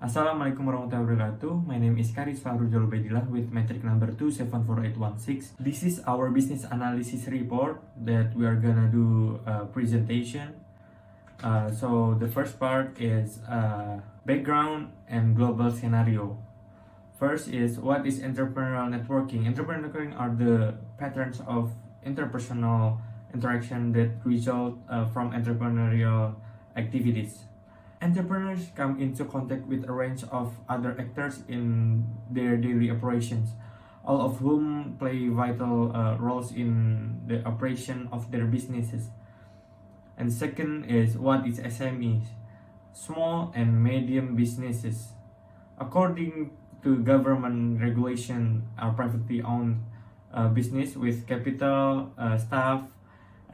Assalamualaikum warahmatullahi wabarakatuh. My name is Karis Fahrujul Baidillah with metric number 274816. This is our business analysis report that we are gonna do a presentation. So the first part is background and global scenario. First is what is entrepreneurial networking. Entrepreneurial networking are the patterns of interpersonal interaction that result from entrepreneurial activities. Entrepreneurs come into contact with a range of other actors in their daily operations, all of whom play vital roles in the operation of their businesses. And second is what is SMEs, small and medium businesses. According to government regulation, are privately owned business with capital, staff,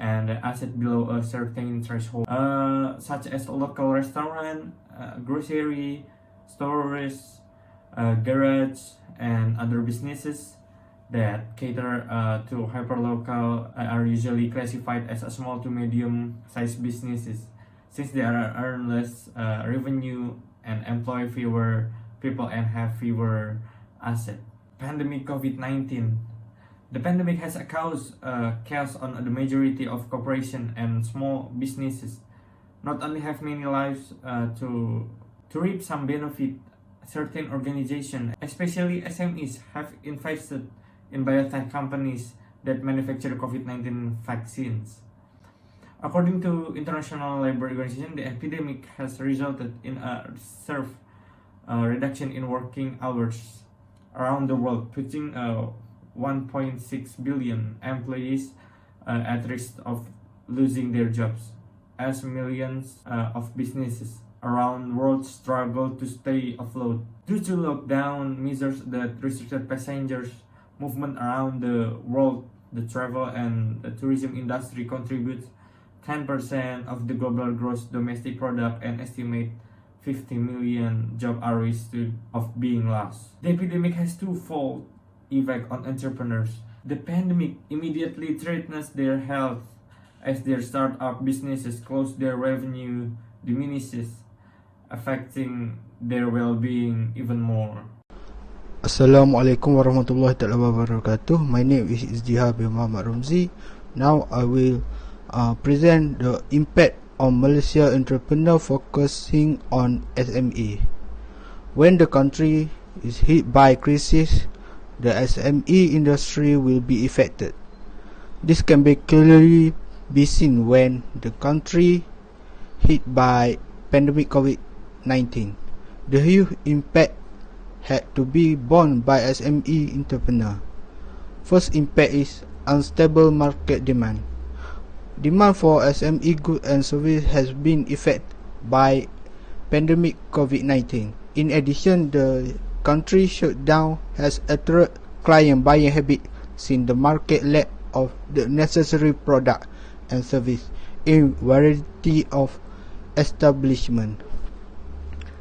and asset below a certain threshold, such as a local restaurant, grocery, stores, garage, and other businesses that cater to hyperlocal are usually classified as a small to medium-sized businesses, since they earn less revenue and employ fewer people and have fewer assets. Pandemic COVID-19. The pandemic has caused chaos on the majority of corporations and small businesses. Not only have many lives to reap some benefit, certain organizations, especially SMEs, have invested in biotech companies that manufacture COVID-19 vaccines. According to International Labour Organization, the epidemic has resulted in a sharp reduction in working hours around the world, putting 1.6 billion employees at risk of losing their jobs, as millions of businesses around the world struggle to stay afloat. Due to lockdown measures that restricted passengers movement around the world, the travel and the tourism industry contributes 10% of the global gross domestic product and estimate 50 million jobs are risked of being lost. The epidemic has twofold effect on entrepreneurs. The pandemic immediately threatens their health as their startup businesses close, their revenue diminishes, affecting their well-being even more. Assalamualaikum warahmatullahi wabarakatuh. My name is Izdihar bin Muhammad Ramzi. Now I will present the impact on Malaysia entrepreneur focusing on SME. When the country is hit by crisis, the SME industry will be affected. This can be clearly be seen when the country hit by pandemic COVID-19. The huge impact had to be borne by SME entrepreneur. First impact is unstable market demand. Demand for SME goods and services has been affected by pandemic COVID-19. In addition, the country shutdown has altered client buying habit since the market lack of the necessary product and service in variety of establishment.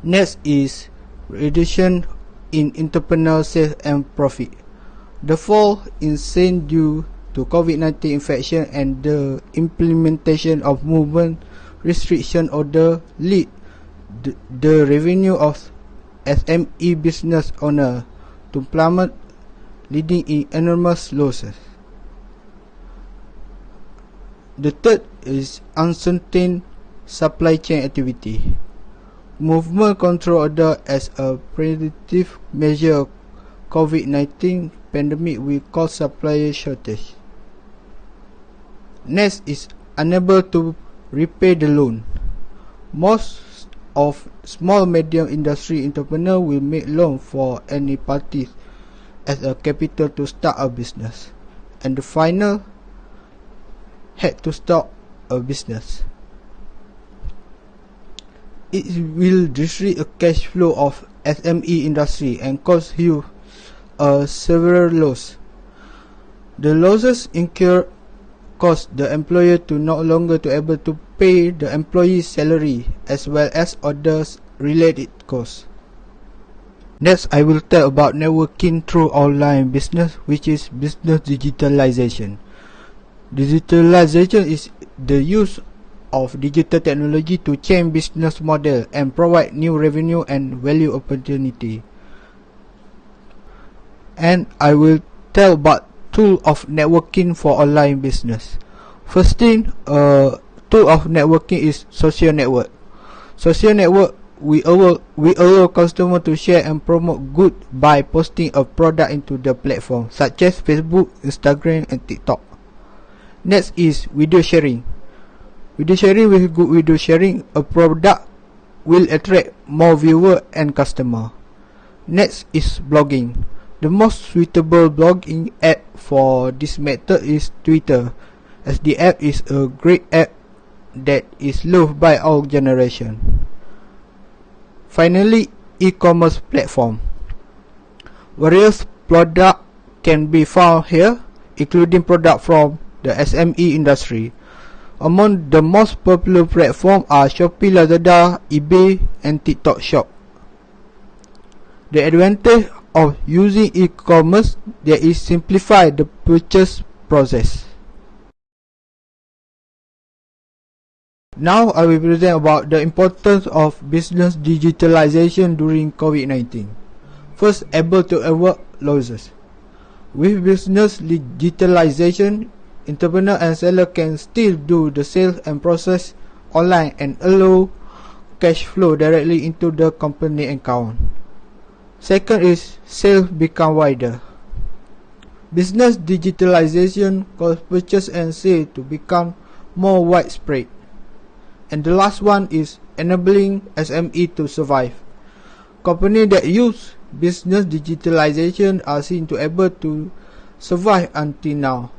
Next is reduction in entrepreneur sales and profit. The fall in sales due to COVID-19 infection and the implementation of movement restriction order lead the revenue of SME business owner to plummet, leading in enormous losses. The third is uncertain supply chain activity. Movement control order as a preventive measure. COVID-19 pandemic will cause supply shortage. Next is unable to repay the loan. Most of small medium industry entrepreneur will make loan for any parties as a capital to start a business, and the final had to stop a business. It will disrupt a cash flow of SME industry and cause huge several loss. The losses incurred cause the employer to no longer to able to pay the employee's salary as well as others related costs. Next, I will tell about networking through online business, which is business digitalization. Digitalization is the use of digital technology to change business model and provide new revenue and value opportunity. And I will tell about tool of networking for online business. First thing, tool of networking is social network. Social network, we allow customer to share and promote good by posting a product into the platform such as Facebook, Instagram and TikTok. Next is video sharing. Video sharing, with good video sharing, a product will attract more viewer and customer. Next is blogging. The most suitable blogging app for this method is Twitter, as the app is a great app that is loved by our generation. Finally, e-commerce platform. Various products can be found here, including products from the SME industry. Among the most popular platforms are Shopee, Lazada, eBay, and TikTok Shop. The advantage of using e-commerce that is simplify the purchase process. Now I will present about the importance of business digitalization during COVID-19. First, able to avoid losses. With business digitalization, entrepreneur and seller can still do the sales and process online and allow cash flow directly into the company account. Second is sales become wider. Business digitalization causes purchase and sale to become more widespread. And the last one is enabling SME to survive. Companies that use business digitalization are seen to able to survive until now.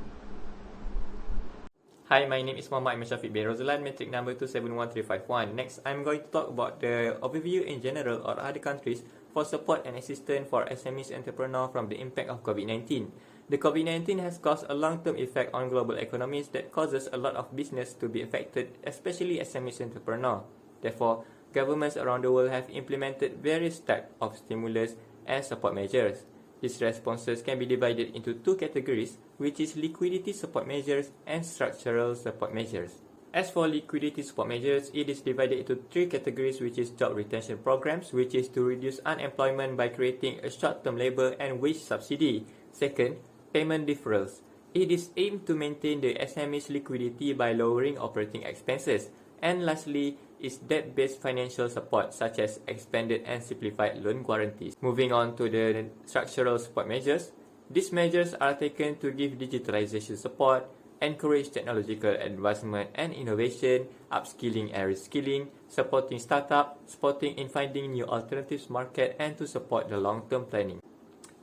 Hi, my name is Muhammad Shafiq bin Rozalan, metric number 271351. Next, I'm going to talk about the overview in general or other countries for support and assistance for SMEs entrepreneurs from the impact of COVID-19. The COVID-19 has caused a long-term effect on global economies that causes a lot of business to be affected, especially SMEs entrepreneurs. Therefore, governments around the world have implemented various types of stimulus and support measures. These responses can be divided into two categories, which is liquidity support measures and structural support measures. As for liquidity support measures, it is divided into three categories, which is job retention programs, which is to reduce unemployment by creating a short-term labor and wage subsidy. Second, payment deferrals. It is aimed to maintain the SME's liquidity by lowering operating expenses. And lastly, is debt-based financial support such as expanded and simplified loan guarantees. Moving on to the structural support measures, these measures are taken to give digitalization support, encourage technological advancement and innovation, upskilling and reskilling, supporting startup, supporting in finding new alternatives market, and to support the long-term planning.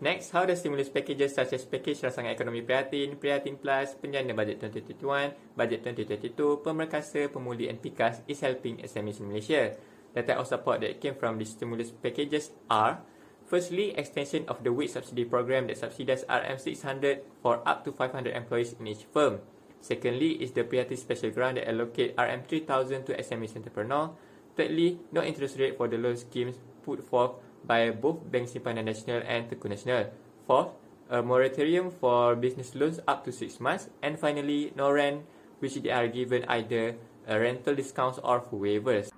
Next, how the stimulus packages such as package Rancangan Ekonomi Prihatin, Prihatin Plus, Penjana Bajet 2021, Bajet 2022, Pemerkasa, Pemuli and PIKAS is helping SMEs in Malaysia. The type of support that came from these stimulus packages are: firstly, extension of the wage subsidy program that subsidies RM600 for up to 500 employees in each firm. Secondly, is the Prihatin Special Grant that allocate RM3,000 to SMEs entrepreneur. Thirdly, no interest rate for the loan schemes put forth by both Bank Simpanan Nasional and Tekun Nasional. Fourth, a moratorium for business loans up to 6 months. And finally, no rent, which they are given either rental discounts or waivers.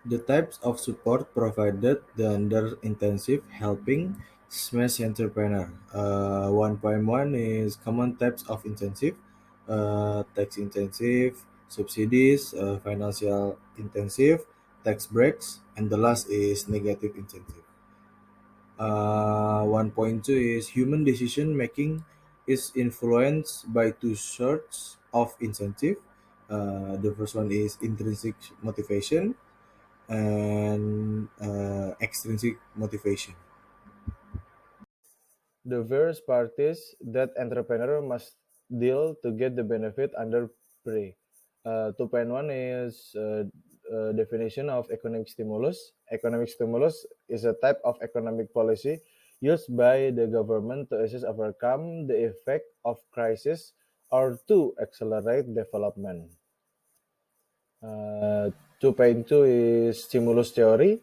The types of support provided under intensive helping smash entrepreneur. 1.1 is common types of intensive, tax intensive, subsidies, financial intensive, tax breaks, and the last is negative incentive. 1.2 is human decision making is influenced by two sorts of incentive. The first one is intrinsic motivation and extrinsic motivation. The various parties that entrepreneur must deal to get the benefit under PRE. 2.1 is definition of economic stimulus. Economic stimulus is a type of economic policy used by the government to assist overcome the effect of crisis or to accelerate development. 2.2 is stimulus theory.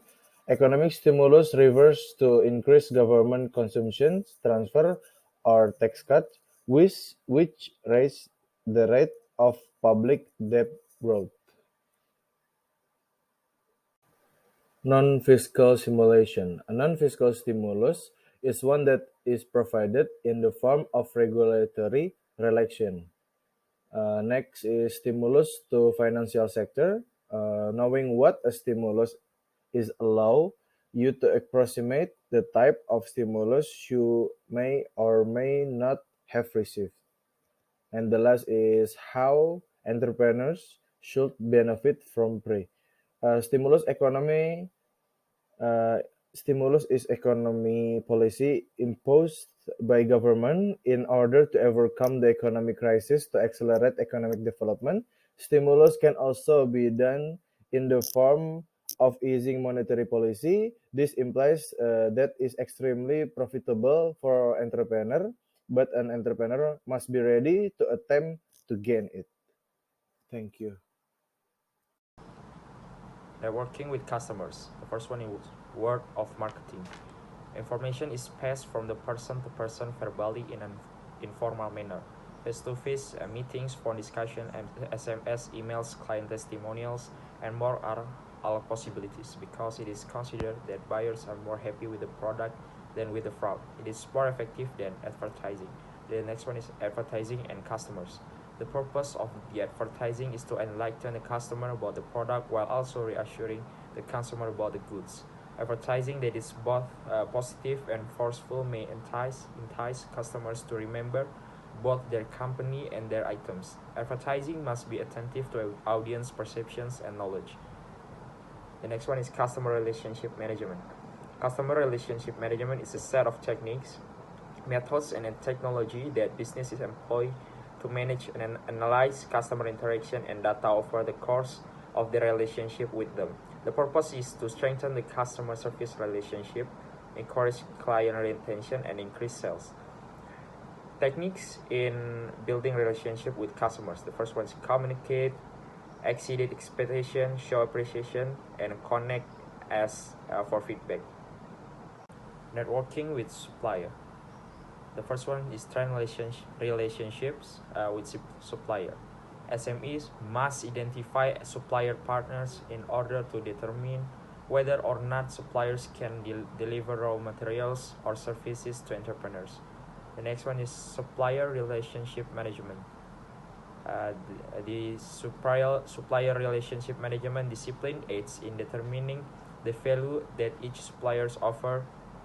Economic stimulus refers to increased government consumption, transfer, or tax cut, which raise the rate of public debt growth. Non-fiscal stimulation. A non-fiscal stimulus is one that is provided in the form of regulatory relaxation. Next is stimulus to financial sector. Knowing what a stimulus is allow you to approximate the type of stimulus you may or may not have received. And the last is how entrepreneurs should benefit from PRE. Stimulus economy Stimulus is economy policy imposed by government in order to overcome the economic crisis to accelerate economic development. Stimulus can also be done in the form of easing monetary policy. This implies that is extremely profitable for entrepreneur, but an entrepreneur must be ready to attempt to gain it. Thank you. Networking with customers. The first one is word of marketing. Information is passed from the person to person verbally in an informal manner. Face-to-face meetings, phone discussion, SMS, emails, client testimonials, and more are all possibilities because it is considered that buyers are more happy with the product than with the fraud. It is more effective than advertising. The next one is advertising and customers. The purpose of the advertising is to enlighten the customer about the product while also reassuring the consumer about the goods. Advertising that is both positive and forceful may entice customers to remember both their company and their items. Advertising must be attentive to audience perceptions and knowledge. The next one is customer relationship management. Customer relationship management is a set of techniques, methods, and technology that businesses employ to manage and analyze customer interaction and data over the course of the relationship with them. The purpose is to strengthen the customer service relationship, encourage client retention, and increase sales. Techniques in building relationship with customers. The first one is communicate, exceed expectation, show appreciation, and connect as for feedback. Networking with supplier. The first one is trend relationships with supplier. SMEs must identify supplier partners in order to determine whether or not suppliers can deliver raw materials or services to entrepreneurs. The next one is supplier relationship management. The supplier relationship management discipline aids in determining the value that each supplier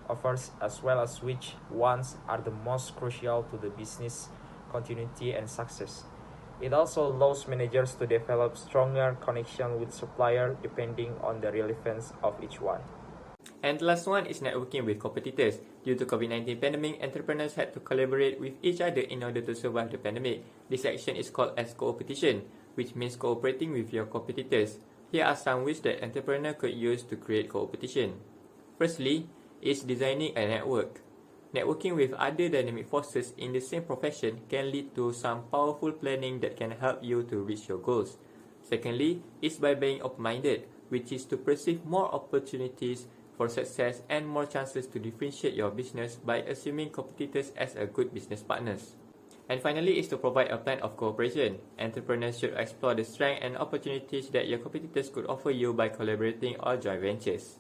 offers, as well as which ones are the most crucial to the business continuity and success. It also allows managers to develop stronger connection with suppliers depending on the relevance of each one. And the last one is networking with competitors. Due to COVID-19 pandemic, entrepreneurs had to collaborate with each other in order to survive the pandemic. This action is called as co-opetition, which means cooperating with your competitors. Here are some ways that entrepreneurs could use to create co-opetition. Firstly, is designing a network. Networking with other dynamic forces in the same profession can lead to some powerful planning that can help you to reach your goals. Secondly, is by being open-minded, which is to perceive more opportunities for success and more chances to differentiate your business by assuming competitors as a good business partners. And finally is to provide a plan of cooperation. Entrepreneurs should explore the strengths and opportunities that your competitors could offer you by collaborating or joint ventures.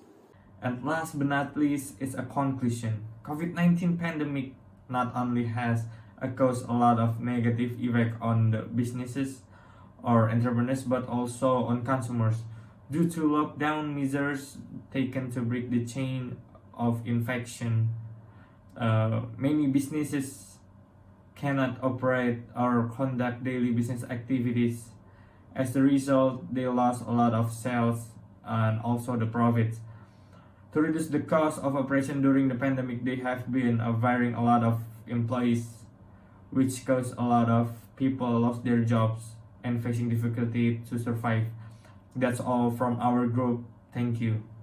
And last but not least is a conclusion. COVID-19 pandemic not only has caused a lot of negative effect on the businesses or entrepreneurs but also on consumers. Due to lockdown measures taken to break the chain of infection, many businesses cannot operate or conduct daily business activities. As a result, they lost a lot of sales and also the profits. To reduce the cost of operation during the pandemic, they have been firing a lot of employees, which caused a lot of people lost their jobs and facing difficulty to survive. That's all from our group. Thank you.